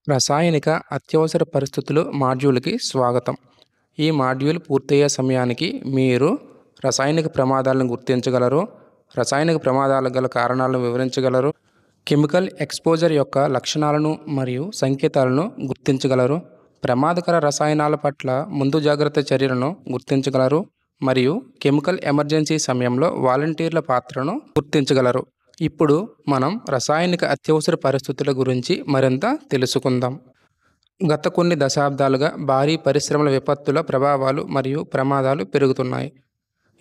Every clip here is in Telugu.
రసాయనిక అత్యవసర పరిస్థితులు మాడ్యూల్కి స్వాగతం. ఈ మాడ్యూల్ పూర్తయ్యే సమయానికి మీరు రసాయనిక ప్రమాదాలను గుర్తించగలరు, రసాయనిక ప్రమాదాలకు గల కారణాలను వివరించగలరు, కెమికల్ ఎక్స్పోజర్ యొక్క లక్షణాలను మరియు సంకేతాలను గుర్తించగలరు, ప్రమాదకర రసాయనాల పట్ల ముందు జాగ్రత్త చర్యలను గుర్తించగలరు మరియు కెమికల్ ఎమర్జెన్సీ సమయంలో వాలంటీర్ల పాత్రను గుర్తించగలరు. ఇప్పుడు మనం రసాయనిక అత్యవసర పరిస్థితుల గురించి మరింత తెలుసుకుందాం. గత కొన్ని దశాబ్దాలుగా భారీ పరిశ్రమల విపత్తుల ప్రభావాలు మరియు ప్రమాదాలు పెరుగుతున్నాయి.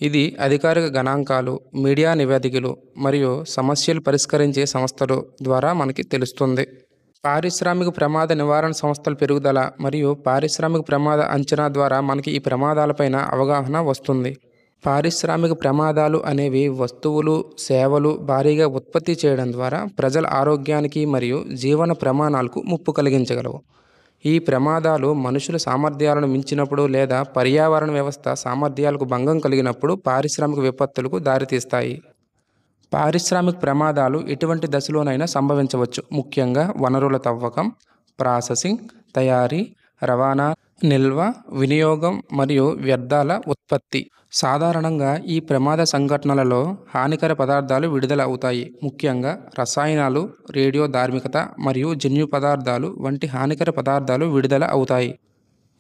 ఇది అధికారిక గణాంకాలు, మీడియా నివేదికలు మరియు సమస్యలు పరిష్కరించే సంస్థలు ద్వారా మనకి తెలుస్తుంది. పారిశ్రామిక ప్రమాద నివారణ సంస్థల పెరుగుదల మరియు పారిశ్రామిక ప్రమాద అంచనా ద్వారా మనకి ఈ ప్రమాదాలపైన అవగాహన వస్తుంది. పారిశ్రామిక ప్రమాదాలు అనేవి వస్తువులు, సేవలు భారీగా ఉత్పత్తి చేయడం ద్వారా ప్రజల ఆరోగ్యానికి మరియు జీవన ప్రమాణాలకు ముప్పు కలిగించగలవు. ఈ ప్రమాదాలు మనుషుల సామర్థ్యాలను మించినప్పుడు లేదా పర్యావరణ వ్యవస్థ సామర్థ్యాలకు భంగం కలిగినప్పుడు పారిశ్రామిక విపత్తులకు దారితీస్తాయి. పారిశ్రామిక ప్రమాదాలు ఎటువంటి దశలోనైనా సంభవించవచ్చు. ముఖ్యంగా వనరుల తవ్వకం, ప్రాసెసింగ్, తయారీ, రవాణా, నిల్వ, వినియోగం మరియు వ్యర్థాల ఉత్పత్తి. సాధారణంగా ఈ ప్రమాద సంఘటనలలో హానికర పదార్థాలు విడుదల అవుతాయి. ముఖ్యంగా రసాయనాలు, రేడియో ధార్మికత మరియు జన్యు పదార్థాలు వంటి హానికర పదార్థాలు విడుదల అవుతాయి.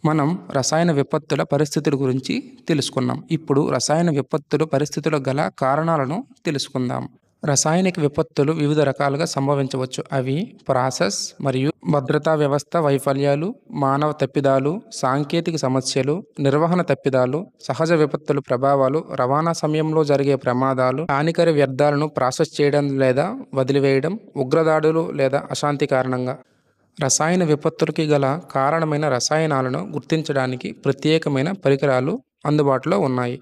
మనం రసాయన విపత్తుల పరిస్థితుల గురించి తెలుసుకున్నాం. ఇప్పుడు రసాయన విపత్తుల పరిస్థితుల గల కారణాలను తెలుసుకుందాం. రసాయనిక విపత్తులు వివిధ రకాలుగా సంభవించవచ్చు. అవి ప్రాసెస్ మరియు భద్రతా వ్యవస్థ వైఫల్యాలు, మానవ తప్పిదాలు, సాంకేతిక సమస్యలు, నిర్వహణ తప్పిదాలు, సహజ విపత్తుల ప్రభావాలు, రవాణా సమయంలో జరిగే ప్రమాదాలు, హానికర వ్యర్థాలను ప్రాసెస్ చేయడం లేదా వదిలివేయడం, ఉగ్రదాడులు లేదా అశాంతి కారణంగా. రసాయన విపత్తులకి గల కారణమైన రసాయనాలను గుర్తించడానికి ప్రత్యేకమైన పరికరాలు అందుబాటులో ఉన్నాయి.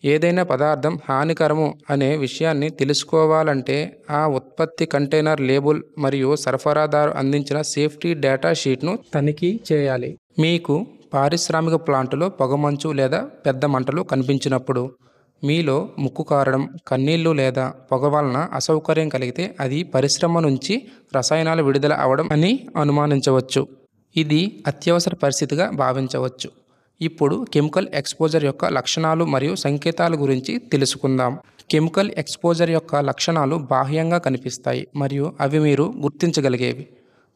ఏదైనా పదార్థం హానికరము అనే విషయాన్ని తెలుసుకోవాలంటే ఆ ఉత్పత్తి కంటైనర్ లేబుల్ మరియు సరఫరాదారు అందించిన సేఫ్టీ డేటా షీట్ను తనిఖీ చేయాలి. మీకు పారిశ్రామిక ప్లాంటులో పొగమంచు లేదా పెద్ద మంటలు కనిపించినప్పుడు, మీలో ముక్కు కారడం, కన్నీళ్లు లేదా పొగ వలన అసౌకర్యం కలిగితే అది పరిశ్రమ నుంచి రసాయనాలు విడుదల అవడం అని అనుమానించవచ్చు. ఇది అత్యవసర పరిస్థితిగా భావించవచ్చు. ఇప్పుడు కెమికల్ ఎక్స్పోజర్ యొక్క లక్షణాలు మరియు సంకేతాల గురించి తెలుసుకుందాం. కెమికల్ ఎక్స్పోజర్ యొక్క లక్షణాలు బాహ్యంగా కనిపిస్తాయి మరియు అవి మీరు గుర్తించగలిగేవి.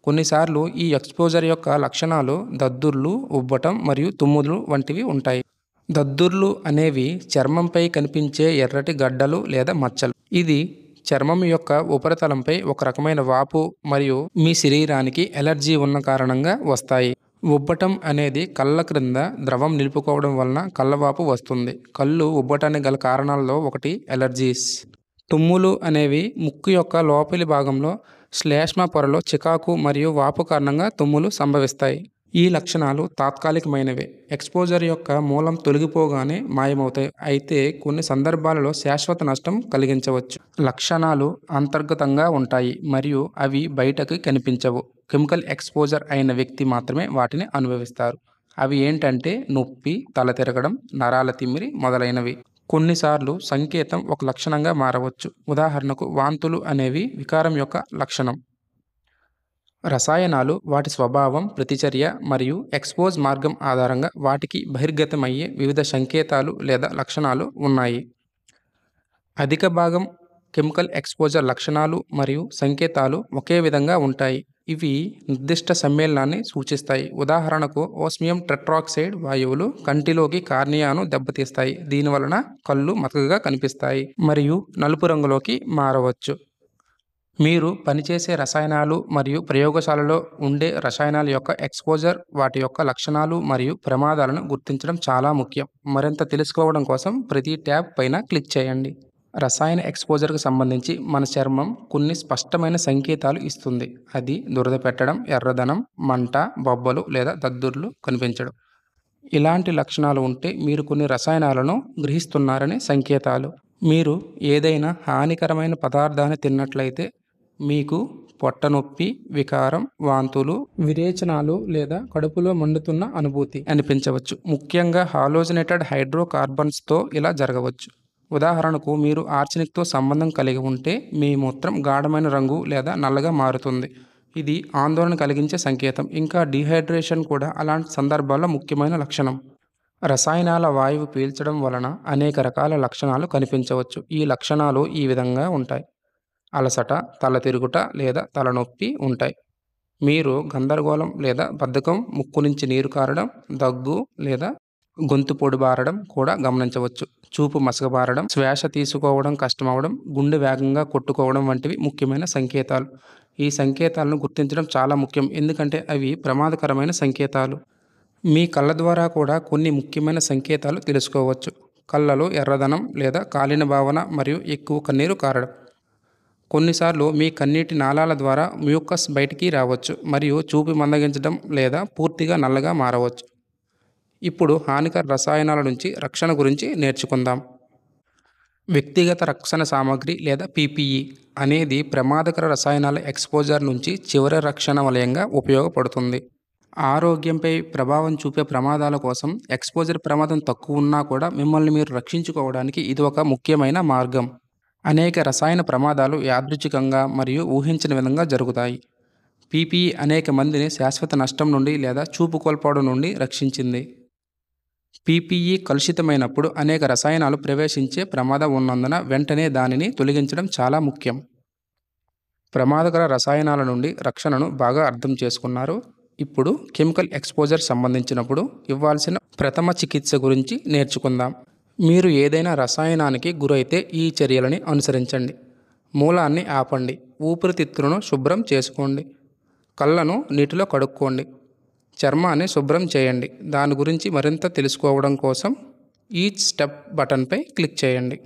కొన్నిసార్లు ఈ ఎక్స్పోజర్ యొక్క లక్షణాలు దద్దుర్లు, ఉబ్బటం మరియు తుమ్ములు వంటివి ఉంటాయి. దద్దుర్లు అనేవి చర్మంపై కనిపించే ఎర్రటి గడ్డలు లేదా మచ్చలు. ఇది చర్మం యొక్క ఉపరితలంపై ఒక రకమైన వాపు మరియు మీ శరీరానికి ఎలర్జీ ఉన్న కారణంగా వస్తాయి. ఉబ్బటం అనేది కళ్ళ క్రింద ద్రవం నిలుపుకోవడం వలన కళ్ళవాపు వస్తుంది. కళ్ళు ఉబ్బటానికి గల కారణాలలో ఒకటి ఎలర్జీస్. తుమ్ములు అనేవి ముక్కు యొక్క లోపలి భాగంలో శ్లేష్మ పొరలో చికాకు మరియు వాపు కారణంగా తుమ్ములు సంభవిస్తాయి. ఈ లక్షణాలు తాత్కాలికమైనవే. ఎక్స్పోజర్ యొక్క మూలం తొలగిపోగానే మాయమవుతాయి. అయితే కొన్ని సందర్భాలలో శాశ్వత నష్టం కలిగించవచ్చు. లక్షణాలు అంతర్గతంగా ఉంటాయి మరియు అవి బయటకు కనిపించవు. కెమికల్ ఎక్స్పోజర్ అయిన వ్యక్తి మాత్రమే వాటిని అనుభవిస్తారు. అవి ఏంటంటే నొప్పి, తల తిరగడం, నరాల తిమ్మిరి మొదలైనవి. కొన్నిసార్లు సంకేతం ఒక లక్షణంగా మారవచ్చు. ఉదాహరణకు వాంతులు అనేవి వికారం యొక్క లక్షణం. రసాయనాలు వాటి స్వభావం, ప్రతిచర్య మరియు ఎక్స్పోజ్ మార్గం ఆధారంగా వాటికి బహిర్గతమయ్యే వివిధ సంకేతాలు లేదా లక్షణాలు ఉన్నాయి. అధిక భాగం కెమికల్ ఎక్స్పోజర్ లక్షణాలు మరియు సంకేతాలు ఒకే విధంగా ఉంటాయి. ఇవి నిర్దిష్ట సమ్మేళనాన్ని సూచిస్తాయి. ఉదాహరణకు ఓస్మియం టెట్రాక్సైడ్ వాయువులు కంటిలోకి కార్నియాను దెబ్బతీస్తాయి. దీనివలన కళ్ళు మసకగా కనిపిస్తాయి మరియు నలుపు రంగులోకి మారవచ్చు. మీరు పనిచేసే రసాయనాలు మరియు ప్రయోగశాలలో ఉండే రసాయనాల యొక్క ఎక్స్పోజర్, వాటి యొక్క లక్షణాలు మరియు ప్రమాదాలను గుర్తించడం చాలా ముఖ్యం. మరింత తెలుసుకోవడం కోసం ప్రతి ట్యాబ్ పైన క్లిక్ చేయండి. రసాయన ఎక్స్పోజర్కు సంబంధించి మన చర్మం కొన్ని స్పష్టమైన సంకేతాలు ఇస్తుంది. అది దురద పెట్టడం, ఎర్రదనం, మంట, బొబ్బలు లేదా దద్దుర్లు కనిపించడం. ఇలాంటి లక్షణాలు ఉంటే మీరు కొన్ని రసాయనాలను గ్రహిస్తున్నారనే సంకేతాలు. మీరు ఏదైనా హానికరమైన పదార్థాన్ని తిన్నట్లయితే మీకు పొట్ట నొప్పి, వికారం, వాంతులు, విరేచనాలు లేదా కడుపులో మండుతున్న అనుభూతి అనిపించవచ్చు. ముఖ్యంగా హాలోజనేటెడ్ హైడ్రోకార్బన్స్తో ఇలా జరగవచ్చు. ఉదాహరణకు మీరు ఆర్సెనిక్తో సంబంధం కలిగి ఉంటే మీ మూత్రం గాఢమైన రంగు లేదా నల్లగా మారుతుంది. ఇది ఆందోళన కలిగించే సంకేతం. ఇంకా డీహైడ్రేషన్ కూడా అలాంటి సందర్భాల్లో ముఖ్యమైన లక్షణం. రసాయనాల వాయువు పీల్చడం వలన అనేక రకాల లక్షణాలు కనిపించవచ్చు. ఈ లక్షణాలు ఈ విధంగా ఉంటాయి. అలసట, తల తిరుగుట లేదా తలనొప్పి ఉంటాయి. మీరు గందరగోళం లేదా బద్ధకం, ముక్కు నుంచి నీరు కారడం, దగ్గు లేదా గొంతు పొడిబారడం కూడా గమనించవచ్చు. చూపు మసకబారడం, శ్వాస తీసుకోవడం కష్టమవడం, గుండె వేగంగా కొట్టుకోవడం వంటివి ముఖ్యమైన సంకేతాలు. ఈ సంకేతాలను గుర్తించడం చాలా ముఖ్యం, ఎందుకంటే అవి ప్రమాదకరమైన సంకేతాలు. మీ కళ్ళ ద్వారా కూడా కొన్ని ముఖ్యమైన సంకేతాలు తెలుసుకోవచ్చు. కళ్ళలో ఎర్రదనం లేదా కాలిన భావన మరియు ఎక్కువ కన్నీరు కారడం. కొన్నిసార్లు మీ కన్నీటి నాళాల ద్వారా మ్యూకస్ బయటికి రావచ్చు మరియు చూపు మందగించడం లేదా పూర్తిగా నల్లగా మారవచ్చు. ఇప్పుడు హానికర రసాయనాల నుంచి రక్షణ గురించి నేర్చుకుందాం. వ్యక్తిగత రక్షణ సామాగ్రి లేదా పీపీఈ అనేది ప్రమాదకర రసాయనాల ఎక్స్పోజర్ నుంచి చివరి రక్షణ వలయంగా ఉపయోగపడుతుంది. ఆరోగ్యంపై ప్రభావం చూపే ప్రమాదాల కోసం ఎక్స్పోజర్ ప్రమాదం తక్కువ ఉన్నా కూడా మిమ్మల్ని మీరు రక్షించుకోవడానికి ఇది ఒక ముఖ్యమైన మార్గం. అనేక రసాయన ప్రమాదాలు యాదృచ్ఛికంగా మరియు ఊహించని విధంగా జరుగుతాయి. పీపీఈ అనేక మందిని శాశ్వత నష్టం నుండి లేదా చూపు కోల్పోవడం నుండి రక్షించింది. పీపీఈ కలుషితమైనప్పుడు అనేక రసాయనాలు ప్రవేశించే ప్రమాదం ఉన్నందున వెంటనే దానిని తొలగించడం చాలా ముఖ్యం. ప్రమాదకర రసాయనాల నుండి రక్షణను బాగా అర్థం చేసుకున్నారు. ఇప్పుడు కెమికల్ ఎక్స్పోజర్ సంబంధించినప్పుడు ఇవ్వాల్సిన ప్రథమ చికిత్స గురించి నేర్చుకుందాం. మీరు ఏదైనా రసాయనానికి గురైతే ఈ చర్యలని అనుసరించండి. మూలాన్ని ఆపండి. ఊపిరితిత్తులను శుభ్రం చేసుకోండి. కళ్ళను నీటిలో కడుక్కోండి. చర్మాన్ని శుభ్రం చేయండి. దాని గురించి మరింత తెలుసుకోవడం కోసం ఈచ్ స్టెప్ బటన్పై క్లిక్ చేయండి.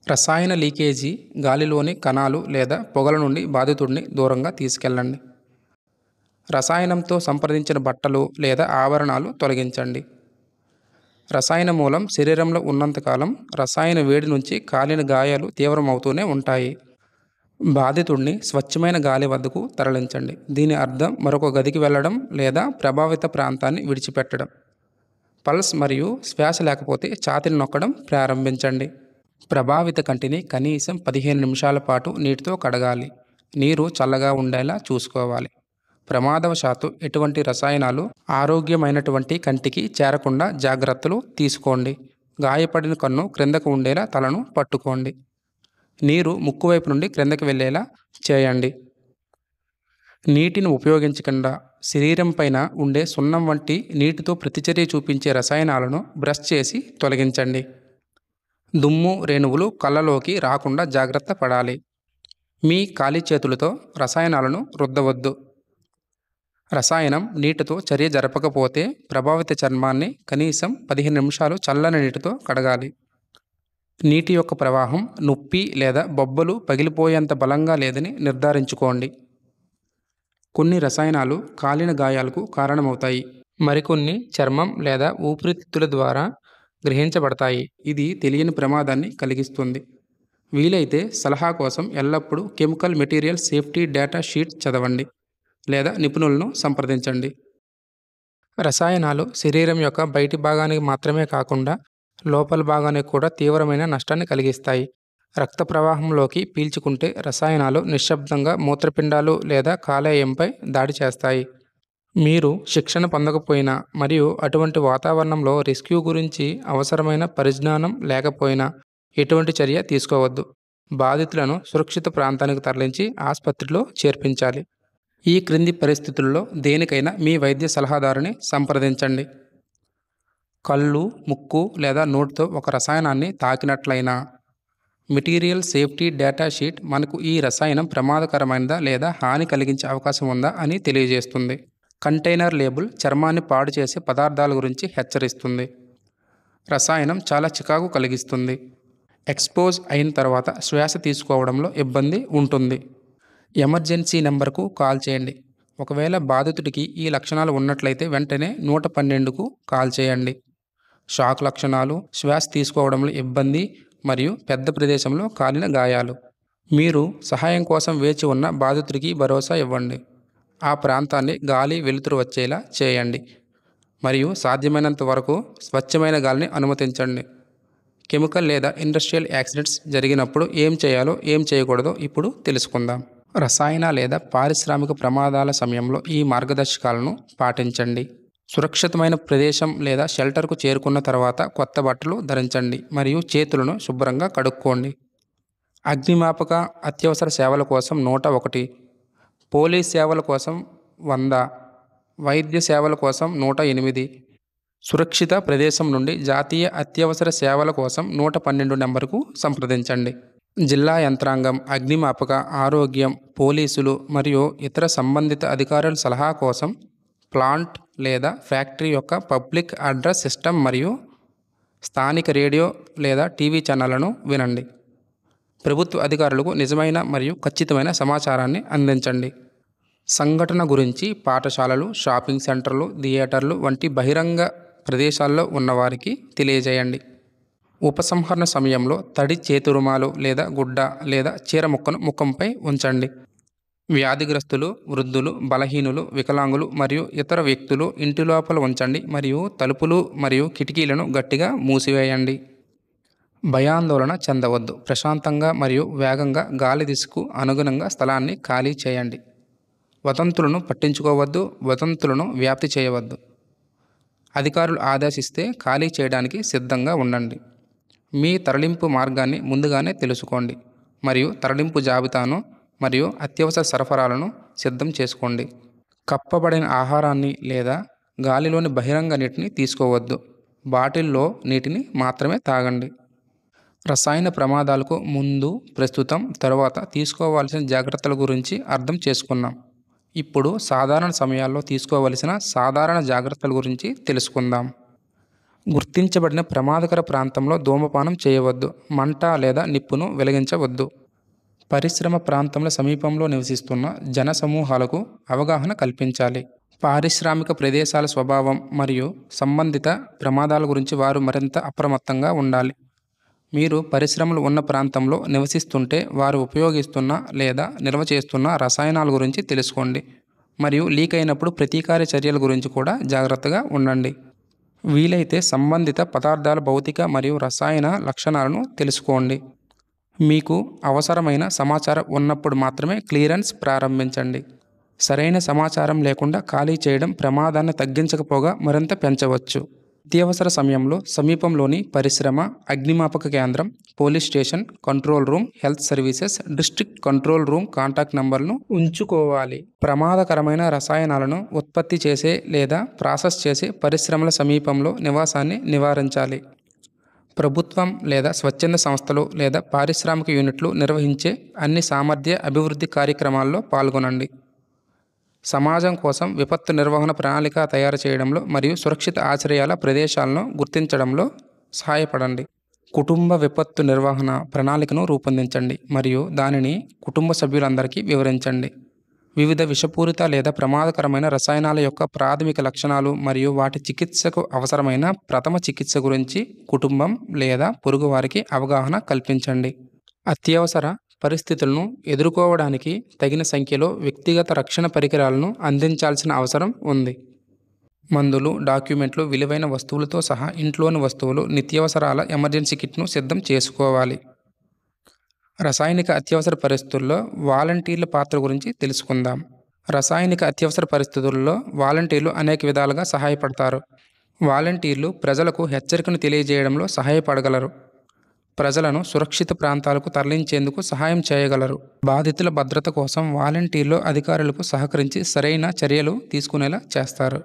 రసాయన లీకేజీ, గాలిలోని కణాలు లేదా పొగల నుండి బాధితుడిని దూరంగా తీసుకెళ్ళండి. రసాయనంతో సంప్రదించిన బట్టలు లేదా ఆభరణాలు తొలగించండి. రసాయన మూలం శరీరంలో ఉన్నంతకాలం రసాయన వేడి నుంచి కాలిన గాయాలు తీవ్రమవుతూనే ఉంటాయి. బాధితుడిని స్వచ్ఛమైన గాలి వద్దకు తరలించండి. దీని అర్థం మరొక గదికి వెళ్ళడం లేదా ప్రభావిత ప్రాంతాన్ని విడిచిపెట్టడం. పల్స్ మరియు శ్వాస లేకపోతే ఛాతీని నొక్కడం ప్రారంభించండి. ప్రభావిత కంటిని కనీసం 15 నిమిషాల పాటు నీటితో కడగాలి. నీరు చల్లగా ఉండేలా చూసుకోవాలి. ప్రమాదవశాత్తు ఎటువంటి రసాయనాలు ఆరోగ్యమైనటువంటి కంటికి చేరకుండా జాగ్రత్తలు తీసుకోండి. గాయపడిన కన్ను క్రిందకు ఉండేలా తలను పట్టుకోండి. నీరు ముక్కు వైపు నుండి క్రిందకి వెళ్ళేలా చేయండి. నీటిని ఉపయోగించకుండా శరీరం పైన ఉండే సున్నం వంటి నీటితో ప్రతిచర్య చూపించే రసాయనాలను బ్రష్ చేసి తొలగించండి. దుమ్ము, రేణువులు కళ్ళలోకి రాకుండా జాగ్రత్త పడాలి. మీ ఖాళీ చేతులతో రసాయనాలను రుద్దవద్దు. రసాయనం నీటితో చర్య జరపకపోతే ప్రభావిత చర్మాన్ని కనీసం 15 నిమిషాలు చల్లని నీటితో కడగాలి. నీటి యొక్క ప్రవాహం నొప్పి లేదా బొబ్బలు పగిలిపోయేంత బలంగా లేదని నిర్ధారించుకోండి. కొన్ని రసాయనాలు కాలిన గాయాలకు కారణమవుతాయి. మరికొన్ని చర్మం లేదా ఊపిరితిత్తుల ద్వారా గ్రహించబడతాయి. ఇది తెలియని ప్రమాదాన్ని కలిగిస్తుంది. వీలైతే సలహా కోసం ఎల్లప్పుడూ chemical material safety data sheet చదవండి లేదా నిపుణులను సంప్రదించండి. రసాయనాలు శరీరం యొక్క బయటి భాగానికి మాత్రమే కాకుండా లోపల భాగానికి కూడా తీవ్రమైన నష్టాన్ని కలిగిస్తాయి. రక్త ప్రవాహంలోకి పీల్చుకుంటే రసాయనాలు నిశ్శబ్దంగా మూత్రపిండాలు లేదా కాలేయంపై దాడి చేస్తాయి. మీరు శిక్షణ పొందకపోయినా మరియు అటువంటి వాతావరణంలో రెస్క్యూ గురించి అవసరమైన పరిజ్ఞానం లేకపోయినా ఎటువంటి చర్య తీసుకోవద్దు. బాధితులను సురక్షిత ప్రాంతానికి తరలించి ఆసుపత్రిలో చేర్పించాలి. ఈ క్రింది పరిస్థితుల్లో దేనికైనా మీ వైద్య సలహాదారుని సంప్రదించండి. కళ్ళు, ముక్కు లేదా నోటితో ఒక రసాయనాన్ని తాకినట్లయినా మెటీరియల్ సేఫ్టీ డేటా షీట్ మనకు ఈ రసాయనం ప్రమాదకరమైనదా లేదా హాని కలిగించే అవకాశం ఉందా అని తెలియజేస్తుంది. కంటైనర్ లేబుల్ చర్మాన్ని పాడు చేసే పదార్థాల గురించి హెచ్చరిస్తుంది. రసాయనం చాలా చికాకు కలిగిస్తుంది. ఎక్స్పోజ్ అయిన తర్వాత శ్వాస తీసుకోవడంలో ఇబ్బంది ఉంటుంది. ఎమర్జెన్సీ నెంబర్కు కాల్ చేయండి. ఒకవేళ బాధితుడికి ఈ లక్షణాలు ఉన్నట్లయితే వెంటనే 112కు కాల్ చేయండి. షాక్ లక్షణాలు, శ్వాస తీసుకోవడంలో ఇబ్బంది మరియు పెద్ద ప్రదేశంలో కాలిన గాయాలు. మీరు సహాయం కోసం వేచి ఉన్న బాధితుడికి భరోసా ఇవ్వండి. ఆ ప్రాంతాన్ని గాలి, వెలుతురు వచ్చేలా చేయండి మరియు సాధ్యమైనంత వరకు స్వచ్ఛమైన గాలిని అనుమతించండి. కెమికల్ లేదా ఇండస్ట్రియల్ యాక్సిడెంట్స్ జరిగినప్పుడు ఏం చేయాలో ఏం చేయకూడదో ఇప్పుడు తెలుసుకుందాం. రసాయన లేదా పారిశ్రామిక ప్రమాదాల సమయంలో ఈ మార్గదర్శకాలను పాటించండి. సురక్షితమైన ప్రదేశం లేదా షెల్టర్కు చేరుకున్న తర్వాత కొత్త బట్టలు ధరించండి మరియు చేతులను శుభ్రంగా కడుక్కోండి. అగ్నిమాపక అత్యవసర సేవల కోసం 101, పోలీస్ సేవల కోసం 100, వైద్య సేవల కోసం 108, సురక్షిత ప్రదేశం నుండి జాతీయ అత్యవసర సేవల కోసం 112 నెంబర్కు సంప్రదించండి. జిల్లా యంత్రాంగం, అగ్నిమాపక, ఆరోగ్యం, పోలీసులు మరియు ఇతర సంబంధిత అధికారుల సలహా కోసం ప్లాంట్ లేదా ఫ్యాక్టరీ యొక్క పబ్లిక్ అడ్రస్ సిస్టమ్ మరియు స్థానిక రేడియో లేదా టీవీ ఛానళ్లను వినండి. ప్రభుత్వ అధికారులకు నిజమైన మరియు ఖచ్చితమైన సమాచారాన్ని అందించండి. సంఘటన గురించి పాఠశాలలు, షాపింగ్ సెంటర్లు, థియేటర్లు వంటి బహిరంగ ప్రదేశాల్లో ఉన్నవారికి తెలియజేయండి. ఉపసంహరణ సమయంలో తడి చేతి రుమాలు లేదా గుడ్డ లేదా చీర ముక్కను ముఖంపై ఉంచండి. వ్యాధిగ్రస్తులు, వృద్ధులు, బలహీనులు, వికలాంగులు మరియు ఇతర వ్యక్తులు ఇంటి లోపల ఉంచండి మరియు తలుపులు మరియు కిటికీలను గట్టిగా మూసివేయండి. భయాందోళన చెందవద్దు. ప్రశాంతంగా మరియు వేగంగా గాలి దిశకు అనుగుణంగా స్థలాన్ని ఖాళీ చేయండి. వదంతులను పట్టించుకోవద్దు. వదంతులను వ్యాప్తి చేయవద్దు. అధికారులు ఆదేశిస్తే ఖాళీ చేయడానికి సిద్ధంగా ఉండండి. మీ తరలింపు మార్గాన్ని ముందుగానే తెలుసుకోండి మరియు తరలింపు జాబితాను మరియు అత్యవసర సరఫరాలను సిద్ధం చేసుకోండి. కప్పబడిన ఆహారాన్ని లేదా గాలిలోని బహిరంగ నీటిని తీసుకోవద్దు. బాటిల్లో నీటిని మాత్రమే తాగండి. రసాయన ప్రమాదాలకు ముందు, ప్రస్తుతం, తరువాత తీసుకోవాల్సిన జాగ్రత్తల గురించి అర్థం చేసుకున్నాం. ఇప్పుడు సాధారణ సమయాల్లో తీసుకోవలసిన సాధారణ జాగ్రత్తల గురించి తెలుసుకుందాం. గుర్తించబడిన ప్రమాదకర ప్రాంతంలో ధూమపానం చేయవద్దు. మంట లేదా నిప్పును వెలిగించవద్దు. పరిశ్రమ ప్రాంతంలో సమీపంలో నివసిస్తున్న జనసమూహాలకు అవగాహన కల్పించాలి. పారిశ్రామిక ప్రదేశాల స్వభావం మరియు సంబంధిత ప్రమాదాల గురించి వారు మరింత అప్రమత్తంగా ఉండాలి. మీరు పరిశ్రమలు ఉన్న ప్రాంతంలో నివసిస్తుంటే వారు ఉపయోగిస్తున్న లేదా నిల్వ చేస్తున్న రసాయనాల గురించి తెలుసుకోండి మరియు లీక్ అయినప్పుడు ప్రతీకార చర్యల గురించి కూడా జాగ్రత్తగా ఉండండి. వీలైతే సంబంధిత పదార్థాల భౌతిక మరియు రసాయన లక్షణాలను తెలుసుకోండి. మీకు అవసరమైన సమాచారం ఉన్నప్పుడు మాత్రమే క్లియరెన్స్ ప్రారంభించండి. సరైన సమాచారం లేకుండా ఖాళీ చేయడం ప్రమాదాన్ని తగ్గించకపోగా మరింత పెంచవచ్చు. అత్యవసర సమయంలో సమీపంలోని పరిశ్రమ, అగ్నిమాపక కేంద్రం, police station, control room, health services, district control room contact నంబర్ను ఉంచుకోవాలి. ప్రమాదకరమైన రసాయనాలను ఉత్పత్తి చేసే లేదా ప్రాసెస్ చేసే పరిశ్రమల సమీపంలో నివాసాన్ని నివారించాలి. ప్రభుత్వం లేదా స్వచ్ఛంద సంస్థలు లేదా పారిశ్రామిక యూనిట్లు నిర్వహించే అన్ని సామర్థ్య అభివృద్ధి కార్యక్రమాల్లో పాల్గొనండి. సమాజం కోసం విపత్తు నిర్వహణ ప్రణాళిక తయారు చేయడంలో మరియు సురక్షిత ఆశ్రయాల ప్రదేశాలను గుర్తించడంలో సహాయపడండి. కుటుంబ విపత్తు నిర్వహణ ప్రణాళికను రూపొందించండి మరియు దానిని కుటుంబ సభ్యులందరికీ వివరించండి. వివిధ విషపూరిత లేదా ప్రమాదకరమైన రసాయనాల యొక్క ప్రాథమిక లక్షణాలు మరియు వాటి చికిత్సకు అవసరమైన ప్రథమ చికిత్స గురించి కుటుంబం లేదా పొరుగువారికి అవగాహన కల్పించండి. అత్యవసర పరిస్థితులను ఎదుర్కోవడానికి తగిన సంఖ్యలో వ్యక్తిగత రక్షణ పరికరాలను అందించాల్సిన అవసరం ఉంది. మందులు, డాక్యుమెంట్లు, విలువైన వస్తువులతో సహా ఇంట్లోని వస్తువులు, నిత్యావసరాల ఎమర్జెన్సీ కిట్ను సిద్ధం చేసుకోవాలి. రసాయనిక అత్యవసర పరిస్థితుల్లో వాలంటీర్ల పాత్ర గురించి తెలుసుకుందాం. రసాయనిక అత్యవసర పరిస్థితుల్లో వాలంటీర్లు అనేక విధాలుగా సహాయపడతారు. వాలంటీర్లు ప్రజలకు హెచ్చరికను తెలియజేయడంలో సహాయపడగలరు. ప్రజలను సురక్షిత ప్రాంతాలకు తరలించేందుకు సహాయం చేయగలరు. బాధితుల భద్రత కోసం వాలంటీర్లు అధికారులకు సహకరించి సరైన చర్యలు తీసుకునేలా చేస్తారు.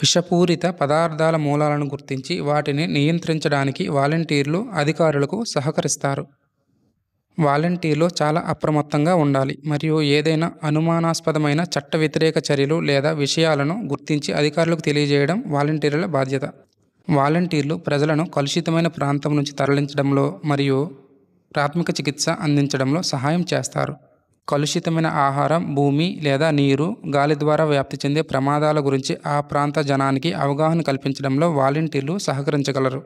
విషపూరిత పదార్థాల మూలాలను గుర్తించి వాటిని నియంత్రించడానికి వాలంటీర్లు అధికారులకు సహకరిస్తారు. వాలంటీర్లు చాలా అప్రమత్తంగా ఉండాలి మరియు ఏదైనా అనుమానాస్పదమైన చట్ట వ్యతిరేక చర్యలు లేదా విషయాలను గుర్తించి అధికారులకు తెలియజేయడం వాలంటీర్ల బాధ్యత. వాలంటీర్లు ప్రజలను కలుషితమైన ప్రాంతం నుంచి తరలించడంలో మరియు ప్రాథమిక చికిత్స అందించడంలో సహాయం చేస్తారు. కలుషితమైన ఆహారం, భూమి లేదా నీరు, గాలి ద్వారా వ్యాప్తి చెందే ప్రమాదాల గురించి ఆ ప్రాంత జనానికి అవగాహన కల్పించడంలో వాలంటీర్లు సహకరించగలరు.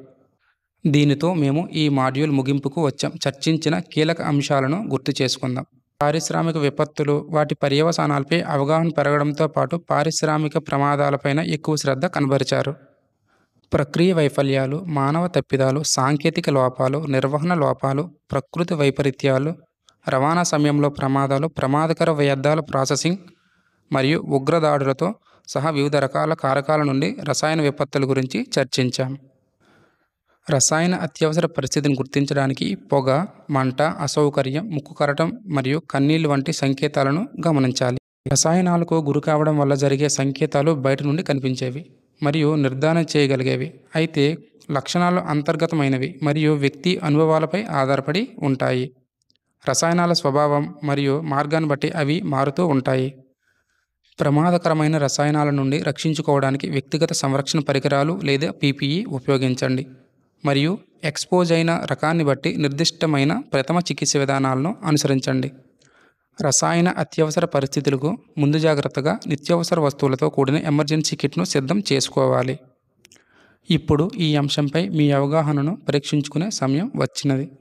దీనితో మేము ఈ మాడ్యూల్ ముగింపుకు వచ్చాం. చర్చించిన కీలక అంశాలను గుర్తు చేసుకుందాం. పారిశ్రామిక విపత్తులు, వాటి పర్యవసానాలపై అవగాహన పెరగడంతో పాటు పారిశ్రామిక ప్రమాదాలపైన ఎక్కువ శ్రద్ధ కనబరిచారు. ప్రక్రియ వైఫల్యాలు, మానవ తప్పిదాలు, సాంకేతిక లోపాలు, నిర్వహణ లోపాలు, ప్రకృతి వైపరీత్యాలు రవాణా సమయంలో ప్రమాదాలు, ప్రమాదకర వ్యర్థాల ప్రాసెసింగ్ మరియు ఉగ్రదాడులతో సహా వివిధ రకాల కారకాల నుండి రసాయన విపత్తుల గురించి చర్చించాం. రసాయన అత్యవసర పరిస్థితిని గుర్తించడానికి పొగ, మంట, అసౌకర్యం, ముక్కు కరటం మరియు కన్నీళ్లు వంటి సంకేతాలను గమనించాలి. రసాయనాలకు గురి కావడం వల్ల జరిగే సంకేతాలు బయట నుండి కనిపించేవి మరియు నిర్ధారణ చేయగలిగేవి. అయితే లక్షణాలు అంతర్గతమైనవి మరియు వ్యక్తి అనుభవాలపై ఆధారపడి ఉంటాయి. రసాయనాల స్వభావం మరియు మార్గాన్ని బట్టి అవి మారుతూ ఉంటాయి. ప్రమాదకరమైన రసాయనాల నుండి రక్షించుకోవడానికి వ్యక్తిగత సంరక్షణ పరికరాలు లేదా పీపీఈ ఉపయోగించండి మరియు ఎక్స్పోజ్ అయిన రకాన్ని బట్టి నిర్దిష్టమైన ప్రథమ చికిత్స విధానాలను అనుసరించండి. రసాయన అత్యవసర పరిస్థితులకు ముందు జాగ్రత్తగా నిత్యావసర వస్తువులతో కూడిన ఎమర్జెన్సీ కిట్ను సిద్ధం చేసుకోవాలి. ఇప్పుడు ఈ అంశంపై మీ అవగాహనను పరీక్షించుకునే సమయం వచ్చినది.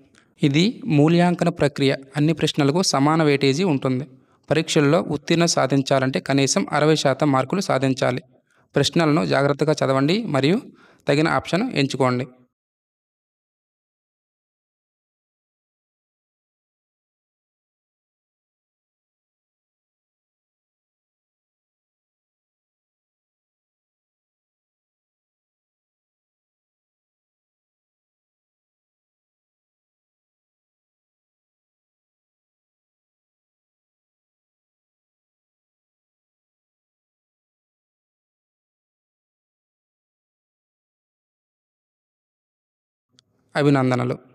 ఇది మూల్యాంకన ప్రక్రియ. అన్ని ప్రశ్నలకు సమాన వెయిటేజీ ఉంటుంది. పరీక్షల్లో ఉత్తీర్ణత సాధించాలంటే కనీసం 60% మార్కులు సాధించాలి. ప్రశ్నలను జాగ్రత్తగా చదవండి మరియు తగిన ఆప్షన్ ఎంచుకోండి. అభినందనలు.